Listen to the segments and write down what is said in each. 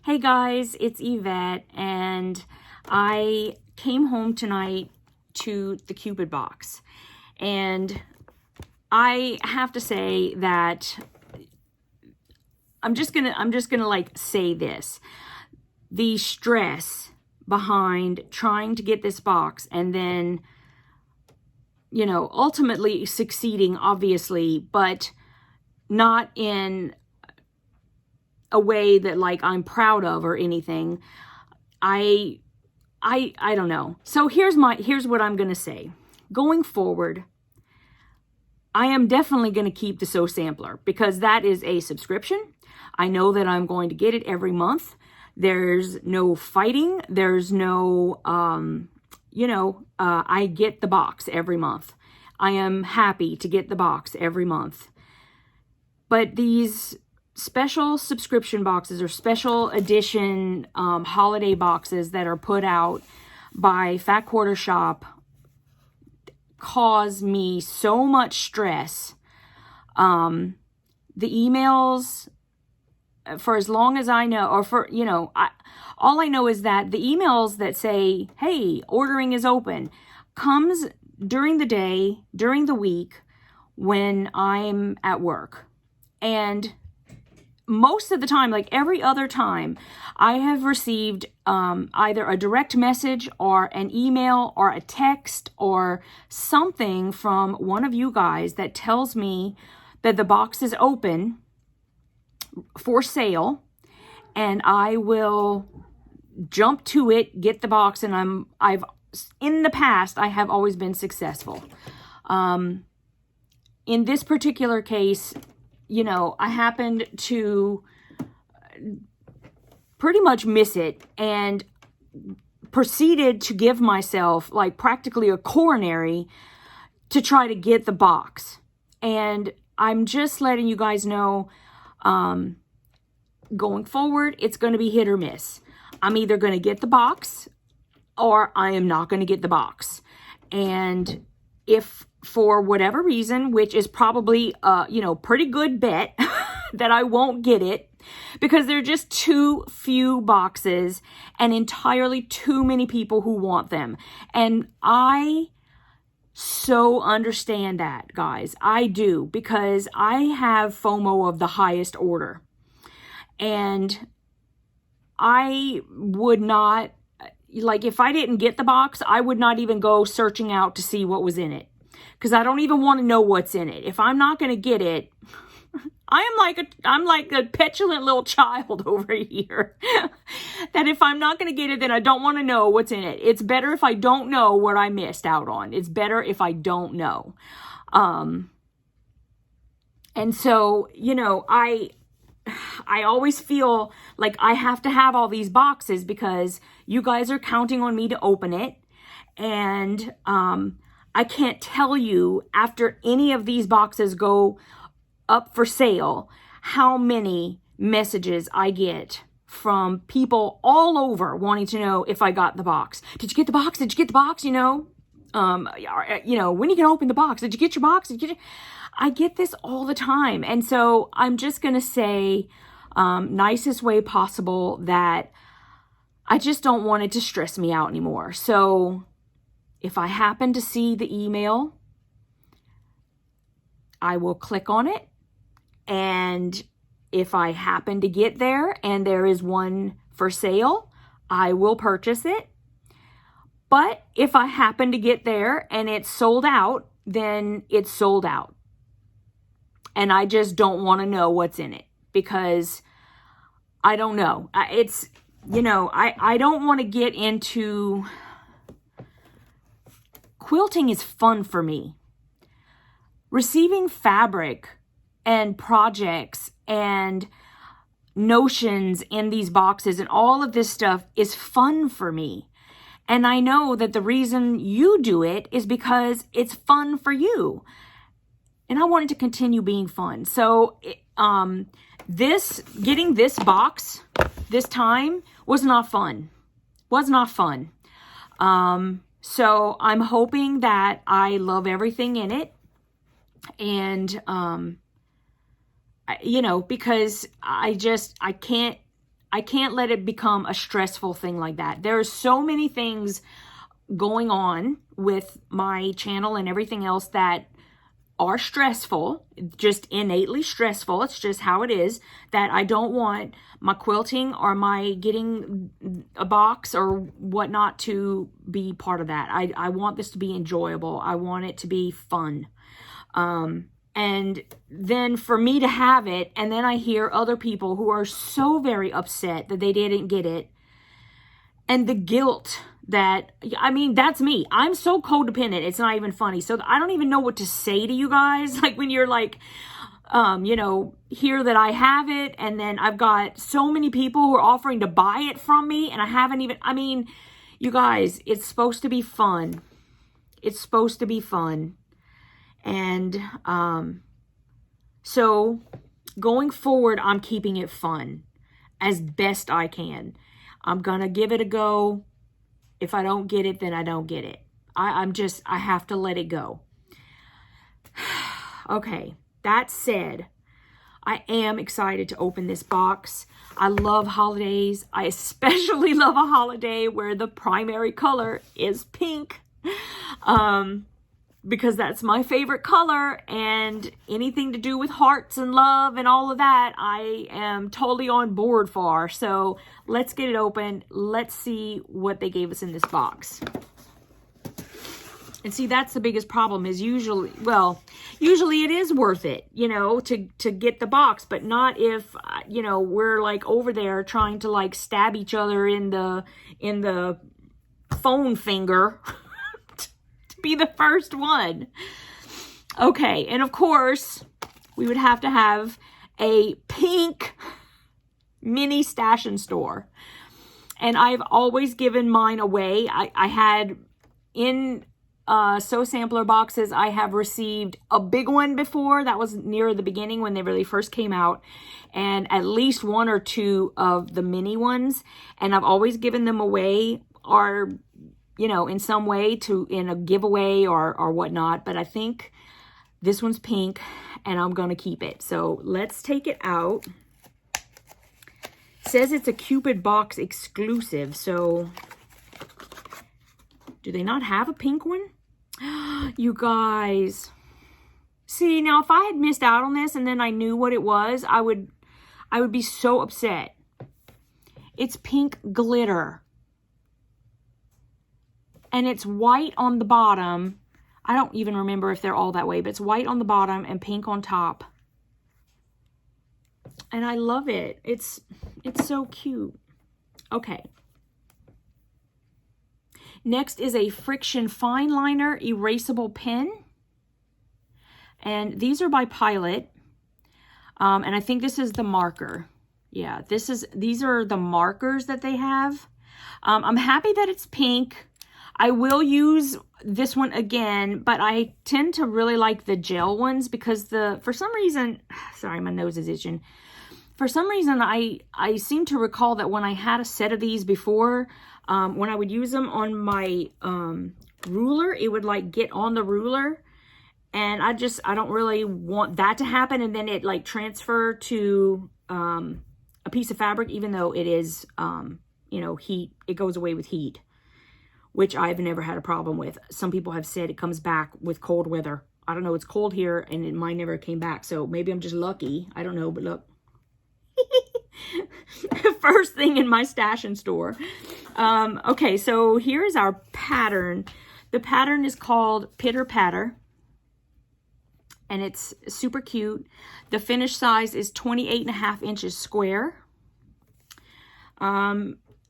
Hey guys, it's Yvette, and I came home tonight to the Cupid Box, and I have to say that I'm just gonna like say this. The stress behind trying to get this box and then, you know, ultimately succeeding, obviously, but not in a way that like I'm proud of or anything. I don't know. So here's what I'm going to say. Going forward, I am definitely going to keep the Sew Sampler because that is a subscription. I know that I'm going to get it every month. There's no fighting. There's no, I get the box every month. I am happy to get the box every month. But these special subscription boxes or special edition holiday boxes that are put out by Fat Quarter Shop cause me so much stress. The emails, for as long as I know, or for, all I know is that the emails that say, hey, ordering is open, comes during the day, during the week, when I'm at work. And most of the time, like every other time, I have received either a direct message or an email or a text or something from one of you guys that tells me that the box is open for sale, and I will jump to it, get the box, and in the past, I have always been successful. In this particular case, I happened to pretty much miss it and proceeded to give myself like practically a coronary to try to get the box. And I'm just letting you guys know, going forward, it's going to be hit or miss. I'm either going to get the box or I am not going to get the box. And if for whatever reason, which is probably, pretty good bet that I won't get it because there are just too few boxes and entirely too many people who want them. And I so understand that, guys. I do, because I have FOMO of the highest order. And I would not, like, if I didn't get the box, I would not even go searching out to see what was in it. Because I don't even want to know what's in it. If I'm not going to get it, I'm like a petulant little child over here. That if I'm not going to get it, then I don't want to know what's in it. It's better if I don't know what I missed out on. It's better if I don't know. And so, I always feel like I have to have all these boxes because you guys are counting on me to open it. And, I can't tell you after any of these boxes go up for sale how many messages I get from people all over wanting to know if I got the box. Did you get the box? Did you get the box? When are you going to open the box? Did you get your box? I get this all the time. And so I'm just going to say, nicest way possible, that I just don't want it to stress me out anymore. So if I happen to see the email, I will click on it. And if I happen to get there and there is one for sale, I will purchase it. But if I happen to get there and it's sold out, then it's sold out. And I just don't want to know what's in it because I don't know. I don't want to get into... Quilting is fun for me. Receiving fabric and projects and notions in these boxes and all of this stuff is fun for me. And I know that the reason you do it is because it's fun for you. And I want it to continue being fun. So getting this box this time was not fun. So I'm hoping that I love everything in it. And, because I can't I can't let it become a stressful thing like that. There are so many things going on with my channel and everything else that are stressful, just innately stressful. It's just how it is, that I don't want my quilting or my getting a box or whatnot to be part of that. I want this to be enjoyable. I want it to be fun. And then for me to have it, and then I hear other people who are so very upset that they didn't get it. And the guilt that, I mean, that's me. I'm so codependent. It's not even funny. So I don't even know what to say to you guys. Like when you're like, you know, hear that I have it. And then I've got so many people who are offering to buy it from me. And I haven't even, I mean, you guys, it's supposed to be fun. It's supposed to be fun. And so going forward, I'm keeping it fun as best I can. I'm going to give it a go. If I don't get it, then I don't get it. I have to let it go. Okay, that said, I am excited to open this box. I love holidays. I especially love a holiday where the primary color is pink. Because that's my favorite color, and anything to do with hearts and love and all of that, I am totally on board for. So let's get it open. Let's see what they gave us in this box. And see, that's the biggest problem is usually, well, usually it is worth it, you know, to get the box, but not if, you know, we're like over there trying to like stab each other in the phone finger. Be the first one. Okay, and of course we would have to have a pink mini stash and store, and I've always given mine away. I had in Sew Sampler boxes, I have received a big one before. That was near the beginning when they really first came out, and at least one or two of the mini ones, and I've always given them away, or you know, in some way, in a giveaway or whatnot. But I think this one's pink and I'm going to keep it. So let's take it out. It says it's a Cupid Box exclusive. So do they not have a pink one? You guys. See, now if I had missed out on this and then I knew what it was, I would be so upset. It's pink glitter. And it's white on the bottom. I don't even remember if they're all that way, but it's white on the bottom and pink on top. And I love it. It's so cute. Okay. Next is a Friction Fine Liner Erasable Pen. And these are by Pilot. And I think this is the marker. Yeah, these are the markers that they have. I'm happy that it's pink. I will use this one again, but I tend to really like the gel ones because for some reason, sorry, my nose is itching. For some reason, I seem to recall that when I had a set of these before, when I would use them on my ruler, it would like get on the ruler. And I don't really want that to happen. And then it like transfer to a piece of fabric, even though it is, you know, heat, it goes away with heat, which I've never had a problem with. Some people have said it comes back with cold weather. I don't know, it's cold here and mine never came back. So maybe I'm just lucky. I don't know, but look. First thing in my stash and store. Okay, so here's our pattern. The pattern is called Pitter Patter. And it's super cute. The finished size is 28.5 inches square.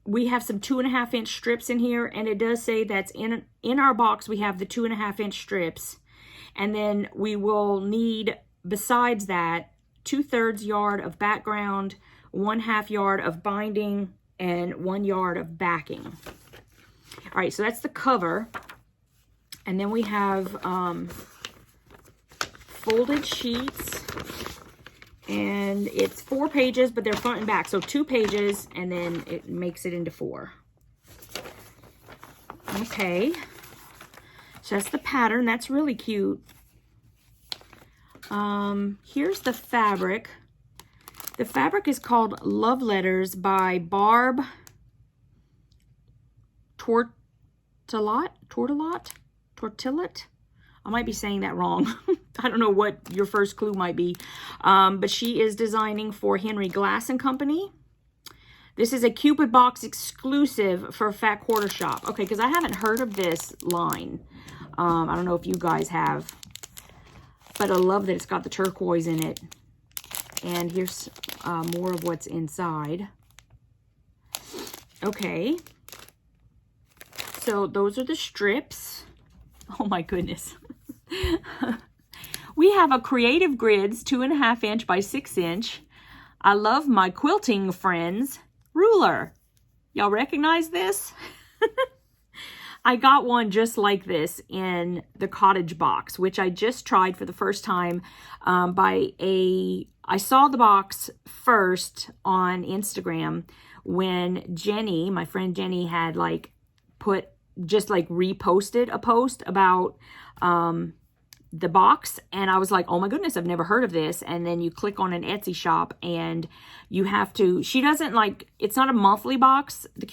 We have some 2.5 inch strips in here, and it does say that's in our box we have the 2.5 inch strips, and then we will need, besides that, 2/3 yard of background, 1/2 yard of binding, and 1 yard of backing. All right, so that's the cover, and then we have folded sheets. And it's 4 pages, but they're front and back. So 2 pages, and then it makes it into 4. Okay. So that's the pattern. That's really cute. Here's the fabric. The fabric is called Love Letters by Barb Tortillat. I might be saying that wrong. I don't know what your first clue might be. But she is designing for Henry Glass & Company. This is a Cupid Box exclusive for Fat Quarter Shop. Okay, because I haven't heard of this line. I don't know if you guys have. But I love that it's got the turquoise in it. And here's more of what's inside. Okay. So those are the strips. Oh my goodness. We have a Creative Grids 2.5 inch by 6 inch. I love my quilting friends ruler. Y'all recognize this? I got one just like this in the Cottage Box, which I just tried for the first time I saw the box first on Instagram when Jenny, my friend Jenny, had reposted a post about the box, and I was like, oh my goodness, I've never heard of this. And then you click on an Etsy shop and you have to, she doesn't it's not a monthly box, the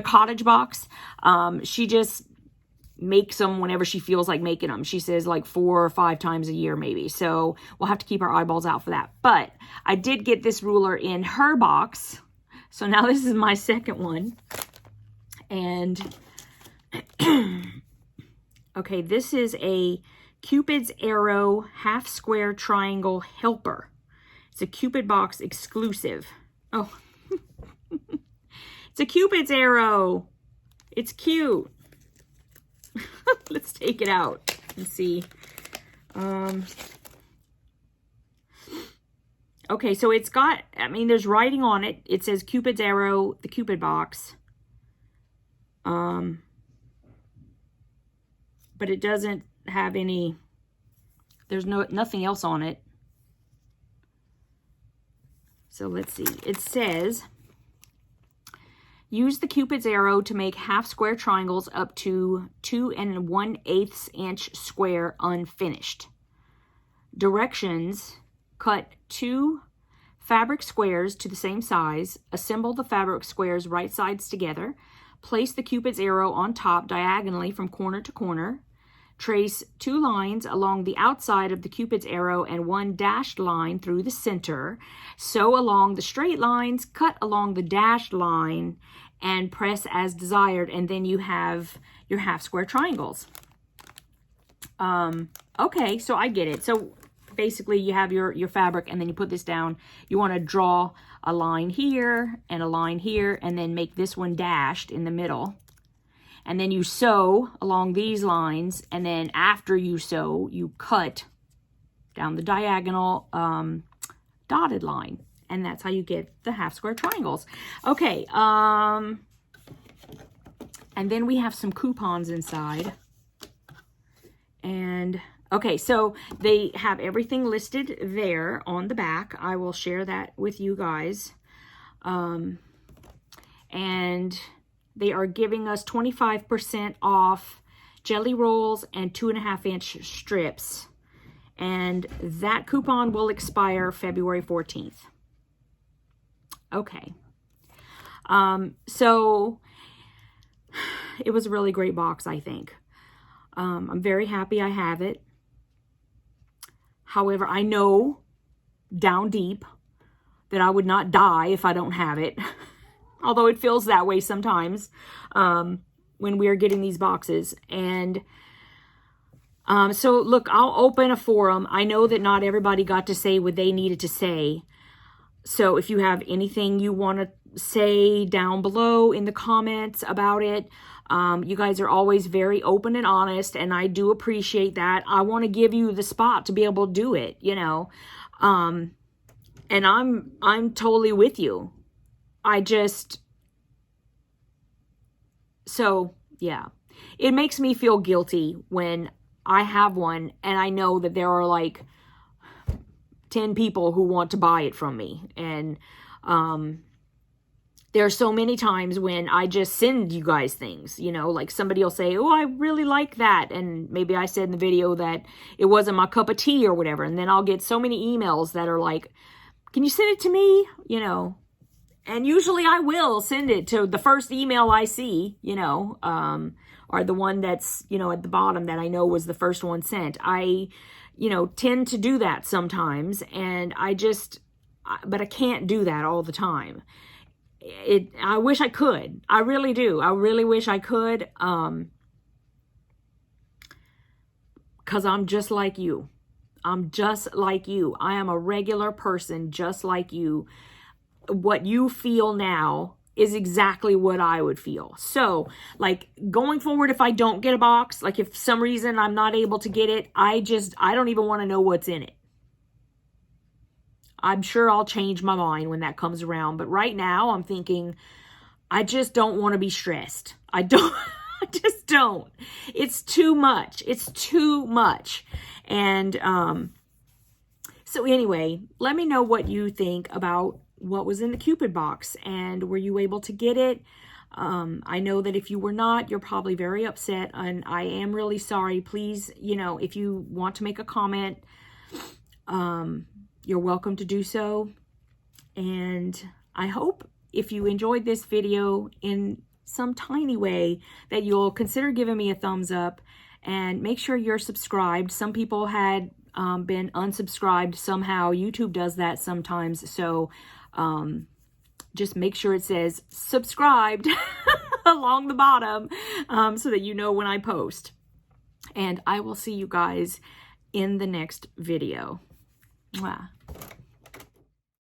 Cottage Box. She just makes them whenever she feels like making them. She says 4 or 5 times a year maybe. So we'll have to keep our eyeballs out for that. But I did get this ruler in her box. So now this is my second one. And okay, this is a Cupid's Arrow half square triangle helper. It's a Cupid Box exclusive. Oh, it's a Cupid's Arrow. It's cute. Let's take it out and see. Okay, so it's got, there's writing on it. It says Cupid's Arrow, the Cupid Box. But it doesn't have any, there's nothing else on it. So let's see. It says, use the Cupid's Arrow to make half square triangles up to 2 1/8 inch square unfinished. Directions: cut 2 fabric squares to the same size, assemble the fabric squares right sides together, place the Cupid's Arrow on top diagonally from corner to corner, trace 2 lines along the outside of the Cupid's Arrow and 1 dashed line through the center, sew along the straight lines, cut along the dashed line, and press as desired, and then you have your half square triangles. Okay, so I get it. So basically you have your fabric, and then you put this down. You want to draw a line here and a line here, and then make this one dashed in the middle. And then you sew along these lines, and then after you sew, you cut down the diagonal dotted line. And that's how you get the half square triangles. Okay, and then we have some coupons inside. And okay, so they have everything listed there on the back. I will share that with you guys. And they are giving us 25% off jelly rolls and 2.5 inch strips. And that coupon will expire February 14th. Okay. So it was a really great box, I think. I'm very happy I have it. However, I know down deep that I would not die if I don't have it. Although it feels that way sometimes when we are getting these boxes. And so look, I'll open a forum. I know that not everybody got to say what they needed to say. So if you have anything you want to say down below in the comments about it, you guys are always very open and honest, and I do appreciate that. I want to give you the spot to be able to do it, you know. And I'm totally with you. So yeah, it makes me feel guilty when I have one and I know that there are like 10 people who want to buy it from me. And there are so many times when I just send you guys things, you know, like somebody will say, oh, I really like that. And maybe I said in the video that it wasn't my cup of tea or whatever. And then I'll get so many emails that are like, can you send it to me? You know, and usually I will send it to the first email I see, you know, or the one that's, you know, at the bottom that I know was the first one sent. I, you know, tend to do that sometimes, and but I can't do that all the time. I wish I could. I really do. I really wish I could, because I'm just like you. I'm just like you. I am a regular person just like you. What you feel now is exactly what I would feel. So, like, going forward, if I don't get a box, like if for some reason I'm not able to get it, I don't even want to know what's in it. I'm sure I'll change my mind when that comes around. But right now I'm thinking, I just don't want to be stressed. I just don't. It's too much. It's too much. And so anyway, let me know what you think about what was in the Cupid box, and were you able to get it? I know that if you were not, you're probably very upset, and I am really sorry. Please, you know, if you want to make a comment, you're welcome to do so. And I hope if you enjoyed this video in some tiny way that you'll consider giving me a thumbs up, and make sure you're subscribed. Some people had been unsubscribed somehow. YouTube does that sometimes. So just make sure it says subscribed along the bottom, so that you know when I post. And I will see you guys in the next video. Mwah.